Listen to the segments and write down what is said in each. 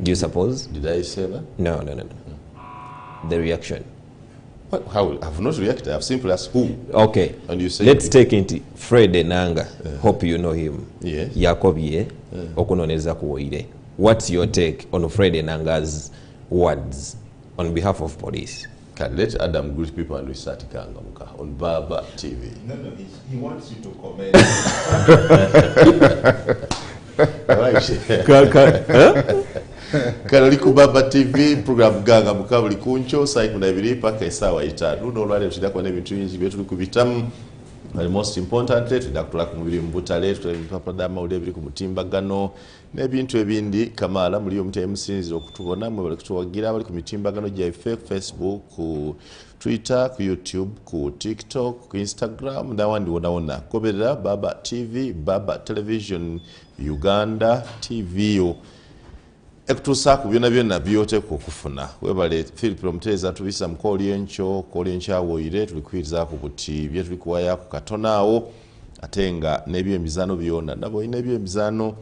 Do you suppose? Did I say that? No. The reaction. What? How? I've not reacted. I've simply asked who. Okay. And you say. Let's take into Fred Enanga. Hope you know him. Yes. Yakobie. Okunoneza kuoire. What's your take on Fred Enanga's words on behalf of police? Can let Adam greet people and we start Kangamuka on Baba TV. No, he wants you to comment. Kanaliku Baba TV program Ganga Muka buli kuncho sai kuna ibiri paka isawa itanu no lwale tudakwa n'ebintu bingi byetu kubitamu. The most importantly tudakula ku mubiri mbutale tutapapa dama ulebiri ku mutimbagano n'ebintu ebindi kamala muri omuti emusinzi okutubona mwe bali kutuwagira bali ku mitimbagano gya Facebook, ku Twitter, ku YouTube, ku TikTok, ku Instagram n'awandi wona goberera Baba TV, Baba Television Uganda TV yo ekutusa ku byonna byote kufuna webale Philip Romteza tubisa mukoli encho awoire tulikwiriza ku kuti bye tulikuwaya ku katonaawo atenga nebyo emizano byonna nabo inebyo emizano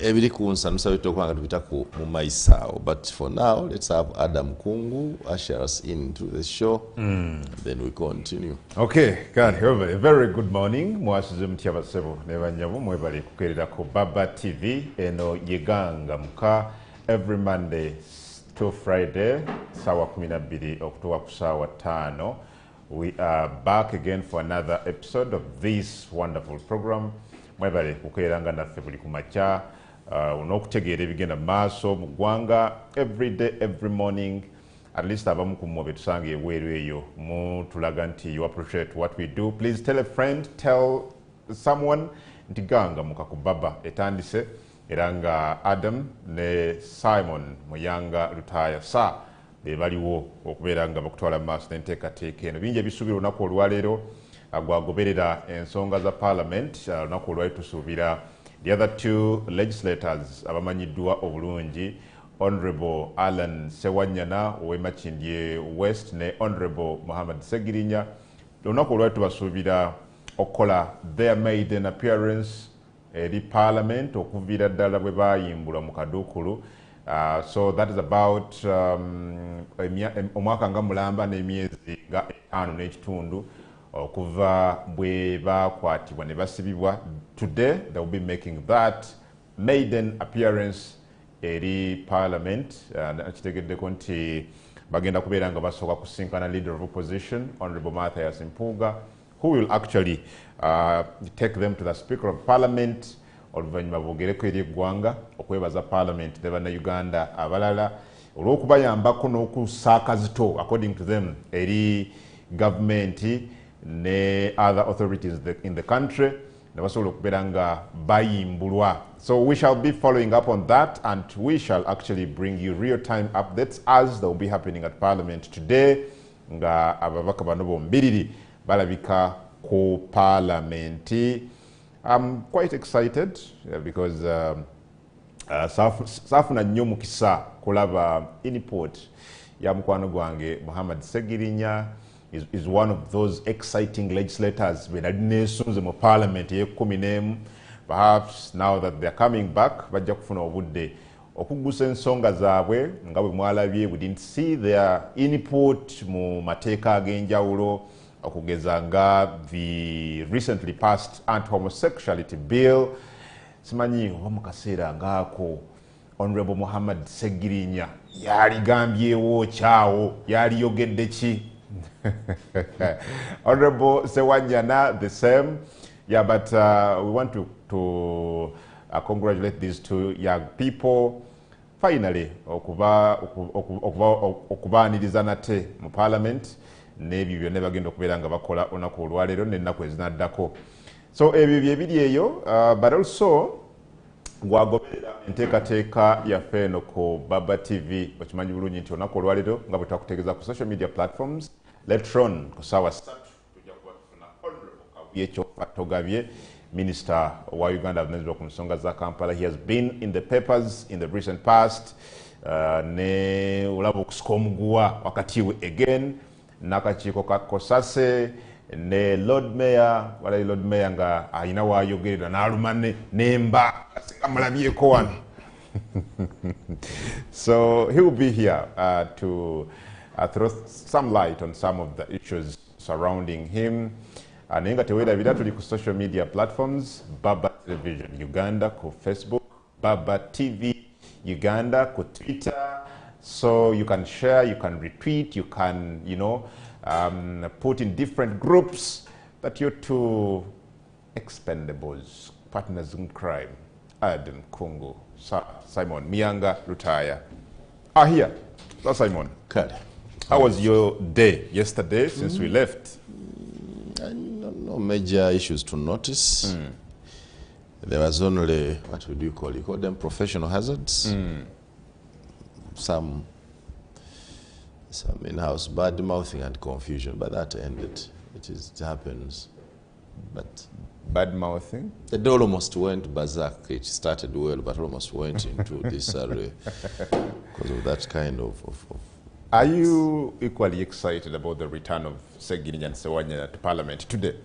ebiri kunsa nusabito kwanga tubita ku mu maisao. But for now let's have Adam Kungu usher us into the show then we continue. Okay, God, a very good morning. Mwasize mtyaba sebo nebanyamu mwebali kukerera ku Baba TV eno yeganga muka every Monday to Friday sawa 12 okutuwa ku sawa 5. We are back again for another episode of this wonderful program. Mwebale kukeranga naffe buli kumacha unokutegeera ebigenda maaso mu ggwanga every day every morning. At least abamu ku mwobe tusange eweeru eyo mutulaga nti you appreciate what we do. Please tell a friend, tell someone nti ganga muka ku Baba etandise era nga Adam ne Simon Muyanga Lutaya sa baliwo okubeera nga bakutwala maaso n'enteekateeka eno bingi ebisuubira olunaku olwaleero agwagoberera ensonga za parliament olunaku olwali tusuubira the other two legislators abamanyiddwa obulungi Honorable Alan Sewanyana ow'Emakindye West ne Honorable Muhammad Segirinya olunaku olwali tubasuubira okukola their maiden appearance eri parliament okuviira ddala bwe bayimbulwa mu kaduukulu. So that is about omwaka nga mulamba n'emyezi nga 5 n'ekitundu okuva bwe bakwatibwa ne basibibwa. Today they will be making that maiden appearance eri parliament. Nakitegeddeko nti bagenda kubeera nga basooka kusinkana leader of opposition Honorable Matthias Mpuuga, who will actually take them to the Speaker of Parliament oluvannyuma boogereko eri eggwanga okwebaza parliament ne bannayuganda abalala olw'okubayambako n'okusaakazito according to them eri government ne other authorities in the country ne basobola okubeera nga bayimbulwa. So we shall be following up on that and we shall actually bring you real-time updates as they will be happening at parliament today nga ababaka bano bombiriri balabika ku parliament. I'm quite excited because safuna nnyo mukisa kulaba input ya mukwano gwange Muhammad Segirinya is one of those exciting legislators benali nesunze mu parliament ye-11. Perhaps now that they're coming back bajja kufuna obudde okugusa ensonga zaabwe nga bwe mwalabye. We didn't see their input mu mateeka ag'enjawulo okugeza nga the recently passed anti-homosexuality bill. Simanyi oba mu kaseera ngaako Honorable Muhammad Segirinya yaligambyewo kyawo yaliyogedde ki? Honorable Sewanyana the same. Yeah, but we want to congratulate these two young people finally okubaaniriza nate mu parliament n'ebyo byonna bagenda okubeera nga bakola olunaku olwaleero n'ennaku ezinaddako. So ebyo byebiri eyo but also gwagoberera enteekateeka yaffe eno ku Baba TV okimanyi bulungi nti olunaku olwaleero nga bwe twakutegeeza ku social media platforms later on ku ssaawa 3 tujja kuba tufuna Honorable Kabuye Togabye, Minister wa Uganda avunaanyizibwa ku nsonga za Kampala. He has been in the papers in the recent past ne olaba okusika omuguwa wakati we again n'akakiiko ka Kosase ne Lord Mayor wala Lord Mayor nga ayina waayogerera n'aluma n'emba singa mulabyeko wano So he will be here to throw some light on some of the issues surrounding him. Nenga tewera tuli ku social media platforms, Baba Television Uganda ku Facebook, Baba TV Uganda ku Twitter. So you can share, you can retweet, you can, put in different groups that you're two expendables, partners in crime, Adam Kungu, Simon Mianga Lutaya are here. So Simon, how was your day yesterday since we left? No major issues to notice. There was only, what would you call it? You call them professional hazards. Some in-house bad mouthing and confusion, but that ended. It happens. But bad mouthing? It almost went berserk. It started well, but almost went into disarray because of that kind of. Are you equally excited about the return of Segini and Sewanya to Parliament today?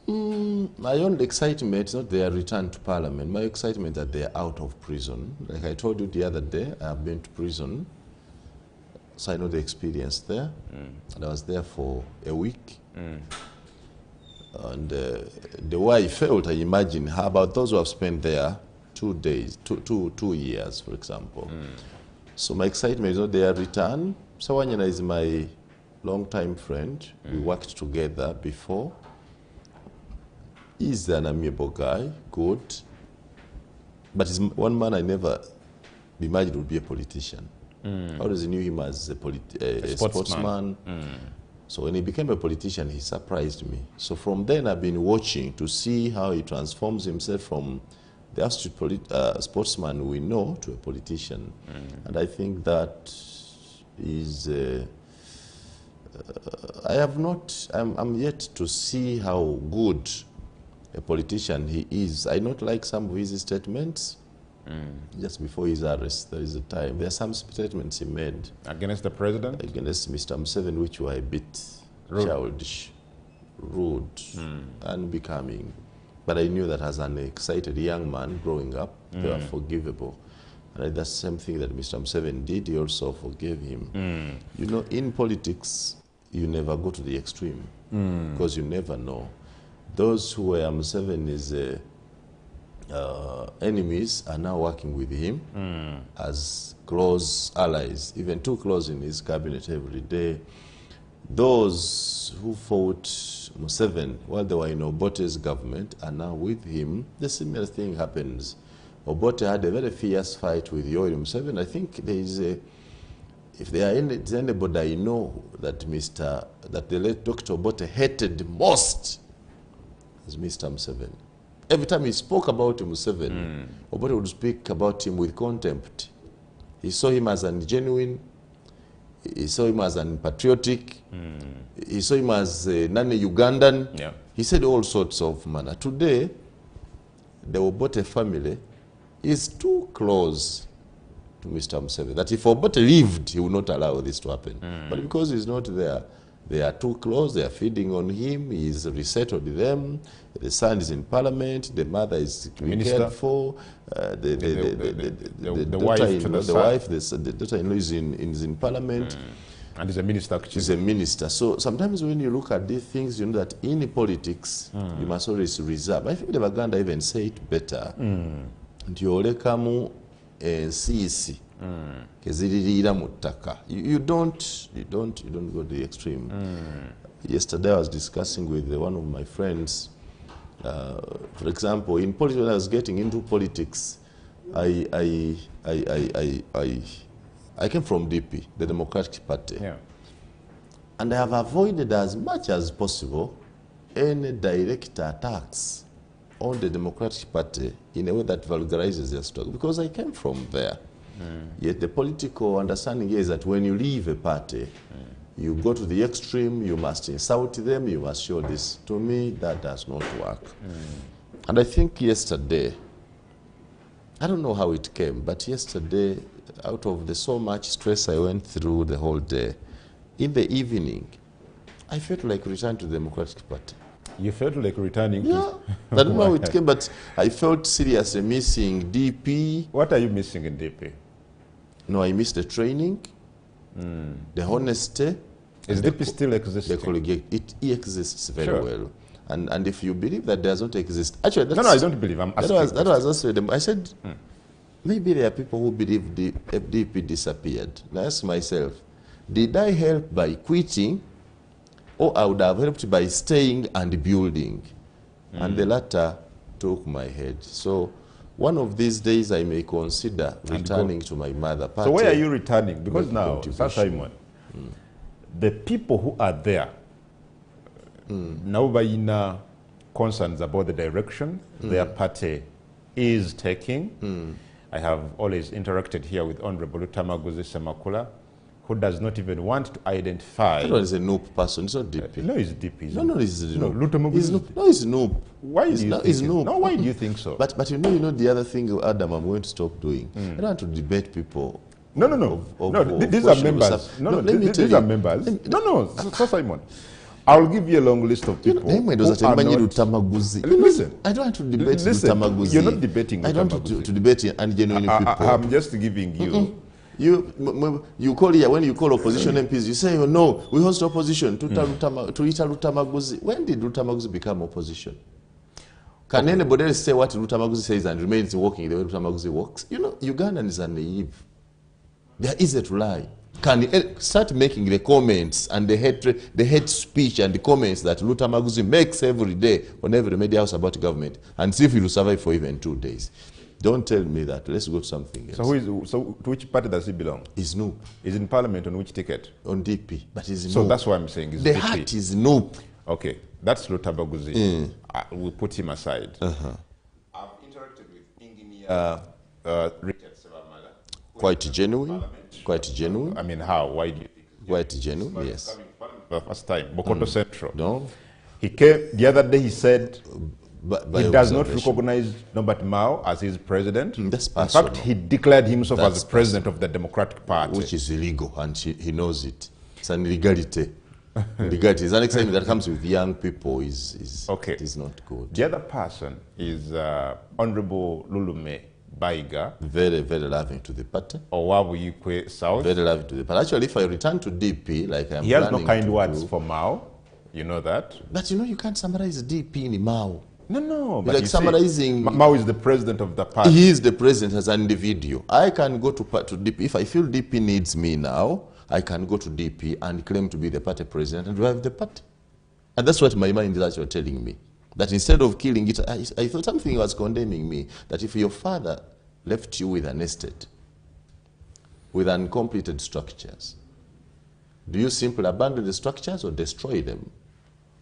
My own excitement is not their return to Parliament. My excitement is that they are out of prison. Like I told you the other day, I have been to prison, so I know the experience there. And I was there for a week. And the way I felt, I imagine, how about those who have spent there 2 days, two years, for example. So my excitement is not their return. Sawanyana is my long-time friend. We worked together before. He's an amiable guy, good. But he's one man I never imagined would be a politician. I always knew him as a sportsman. So when he became a politician, he surprised me. So from then, I've been watching to see how he transforms himself from the astute sportsman we know to a politician. And I think that is... I'm yet to see how good a politician he is. I not like some of his statements. Just before his arrest, there is a time. There are some statements he made. Against the president? Against Mr. Museveni, which were a bit childish, rude, unbecoming. But I knew that as an excited young man growing up, they were forgivable. And that's the same thing that Mr. Museveni did. He also forgave him. You know, in politics, you never go to the extreme because you never know. Those who were Museveni's enemies are now working with him as close allies, even too close in his cabinet every day. Those who fought Museveni while they were in Obote's government are now with him. The similar thing happens. Obote had a very fierce fight with Yoweri Museveni. I think there is a, if there is anybody I know that the late Dr. Obote hated most, is Mr. Museveni. Every time he spoke about Museveni, Obote would speak about him with contempt. He saw him as ungenuine. He saw him as unpatriotic. He saw him as a non-Ugandan. Yeah. He said all sorts of manner. Today, the Obote family is too close to Mr. Museveni that if Obote lived, he would not allow this to happen. But because he's not there, they are too close, they are feeding on him, he's resettled them, the son is in parliament, the mother is being cared for, the daughter-in-law is in parliament. And he's a minister. He's a minister. So sometimes when you look at these things, you know that in politics, you must always reserve. I think the Baganda even say it better. Ntiolekamu ensisi keziririra mu ttaka. You don't go to the extreme. Yesterday I was discussing with one of my friends. For example, in politics, when I was getting into politics, I came from DP, the Democratic Party, and I have avoided as much as possible any direct attacks on the Democratic Party in a way that vulgarizes their struggle, because I came from there. Yet the political understanding here is that when you leave a party, you go to the extreme, you must insult them, you must show this. To me, that does not work. And I think yesterday, I don't know how it came, but yesterday, out of the so much stress I went through the whole day, in the evening, I felt like returning to the Democratic Party. You felt like returning Yeah. I don't know how it came, but I felt seriously missing DP. What are you missing in DP? No, I missed the training, the honesty. Is DP still existing? The collegiate. It exists very Sure. well. And if you believe that does not exist, actually, that's, No, I don't believe. I'm asking. that was also them. I said, maybe there are people who believe the FDP disappeared. And I ask myself, did I help by quitting, or I would have helped by staying and building? And the latter took my head. So one of these days I may consider returning to my mother party. So where are you returning? Because With now, contribution. Sir Simon, the people who are there, now by concerns about the direction their party is taking. I have always interacted here with Honorable Lutamaguzi Semakula, who does not even want to identify. That one is a noob person. It's not DP. No, it's DP. No, it's No, noob. Lutamaguzi He's is noob. No, it's noob. Why do you think it's it? noob. No, why do you think so? But you know the other thing, Adam, I'm going to stop doing. I don't want to debate people. No. These are members. These are members. Sir Simon. I'll give you a long list of people. Listen, Listen, I don't want to debate listen, Lutamaguzi. you're not debating I don't want to debate ungenuine people. I'm just giving you. You call here, when you call opposition MPs, you say, oh, no, we host opposition to Ita Lutamaguzi. When did Lutamaguzi become opposition? Can anybody else say what Lutamaguzi says and remains walking the way Lutamaguzi walks? You know, Ugandans are naive. They are easy to lie. Can you start making the comments and the hate speech and the comments that Lutamaguzi makes every day on every media house about government, and see if he will survive for even 2 days? Don't tell me that. Let's go to something else. So to which party does he belong? He's noob. He's in parliament on which ticket? On DP. But he's noob. So that's why I'm saying he's the DP. heart is noob. Okay, that's Lutamaguzi. We'll put him aside. I've interacted with Engineer Richard Sevamala. Quite genuine. Quite genuine. I mean, how? Why do you think? Quite genuine, yes. Coming for the first time, Bokoto Central. No? He came the other day. He said By he does not observation. recognize Norbert Mao as his president. That's In personal. fact, he declared himself That's as the president of the Democratic Party. Which is illegal, and he knows it. It's an illegality. Illegality. It's an excitement that comes with young people is Okay. it is not good. The other person is Honorable Lulume Baiga, Very, very loving to the party. Owabuyikwe South. Very loving to the party. Actually, if I return to DP, like I'm He has no planning kind to words do, for Mao. You know that? But you know, you can't summarize DP in Mao. No. But Like you see, summarizing. Mao is the president of the party. He is the president as an individual. I can go to DP. If I feel DP needs me now, I can go to DP and claim to be the party president and drive the party. And that's what my mind is actually telling me. That instead of killing it, I thought something was condemning me. That if your father left you with an estate, with uncompleted structures, do you simply abandon the structures or destroy them?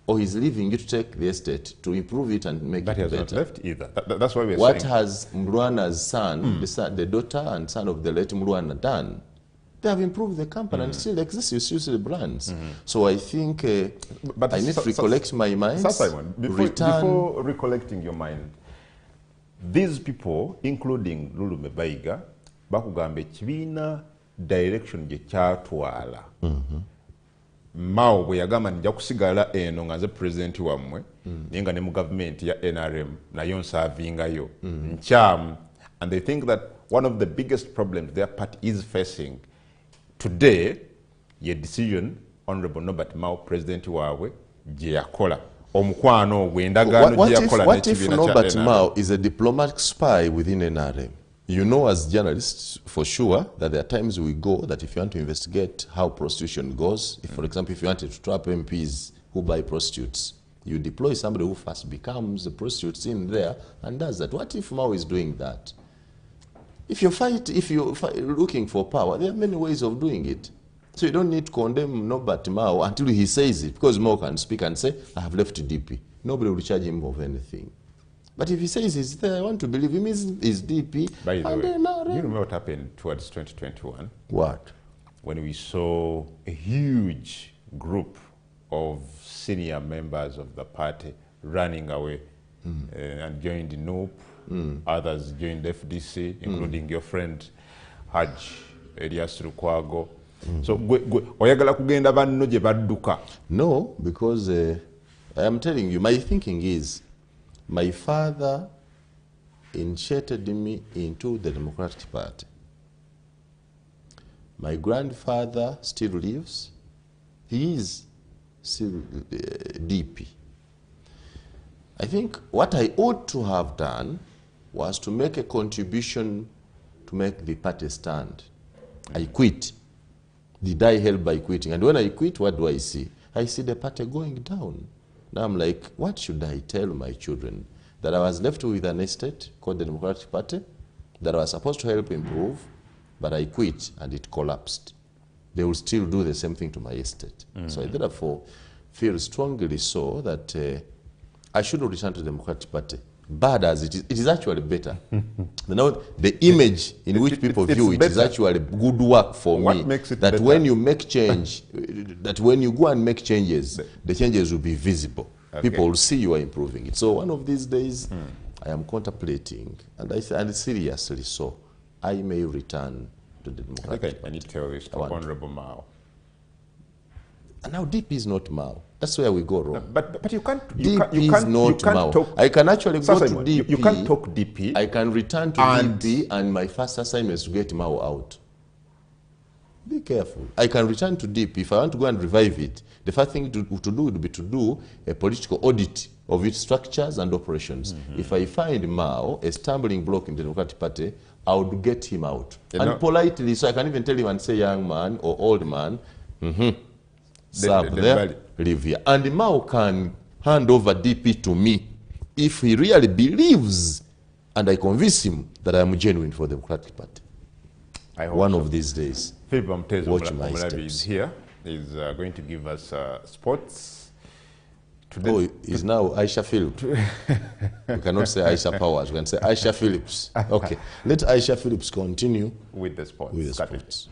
Or he's leaving you to take the estate to improve it and make That he it has not better? left either. That's why we're What saying. has Mruana's son, the daughter and son of the late Mruana done? They have improved the company and still exists. You still see the brands. So I think But I need to recollect my mind. Sir Simon, before recollecting your mind, these people, including Lulume Baiga, bakugamba ekibiina direction gye kyatwala. Mao bwe yagamba nja kusigala eno nga nze pulezidenti wammwe naye nga ne mu gavumenti ya NRM nayo nsaavingayo nkyamu, and they think that one of the biggest problems their party is facing today ye decision Honorable Norbert Mao president waabwe gye yakola omukwano ogwo endagaano gye yakola What if n'ekibiina Norbert kya NRM. Mao is a diplomatic spy within NRM? You know, as journalists, for sure, that there are times we go that if you want to investigate how prostitution goes, if, for example, if you wanted to trap MPs who buy prostitutes, you deploy somebody who first becomes a prostitute in there and does that. What if Mao is doing that? If you're looking for power, there are many ways of doing it. So you don't need to condemn Norbert Mao until he says it, because Mao can speak and say, I have left DP. Nobody will charge him of anything. But if he says he's there, I want to believe him, he's DP. By the and way, then NRM. you remember what happened towards 2021? What? When we saw a huge group of senior members of the party running away and joined the NOP, others joined FDC, including your friend Haj Elias Lukwago. So oyagala kugenda banno gye badduka. No, because I am telling you, my thinking is, my father initiated me into the Democratic Party. My grandfather still lives. He is still DP. I think what I ought to have done was to make a contribution to make the party stand. I quit. Did I help by quitting? And when I quit, what do I see? I see the party going down. Now I'm like, what should I tell my children? That I was left with an estate called the Democratic Party, that I was supposed to help improve, but I quit and it collapsed. They will still do the same thing to my estate. So I therefore feel strongly so that I should return to the Democratic Party. Bad as it is actually better. Now, the image in which people view it is actually good work for What me. makes it that better? when you make change, that when you go and make changes, the changes will be visible. Okay. People will see you are improving it. So one of these days, I am contemplating, and seriously so, I may return to the Democratic I need to tell this to want to. Honorable Mao. And now DP is not Mao. That's where we go wrong. But you can't Mao. I can actually go to Simon, DP. You can't talk DP. I can return to DP, and my first assignment is to get Mao out. Be careful. I can return to DP. If I want to go and revive it, the first thing to do would be to do a political audit of its structures and operations. If I find Mao a stumbling block in the Democratic Party, I would get him out. And politely, so I can even tell him and say, young man or old man, serve there, live here. And Mao can hand over DP to me if he really believes and I convince him that I am genuine for the Democratic Party. I hope One so. of these days. Philip Mtezo Watch my Omulabi is steps. here. He's going to give us sports. Today. Oh, he's now Aisha Phillips. We cannot say Aisha Powers. We can say Aisha Phillips. Okay. Let Aisha Phillips continue with the sports. with the sports.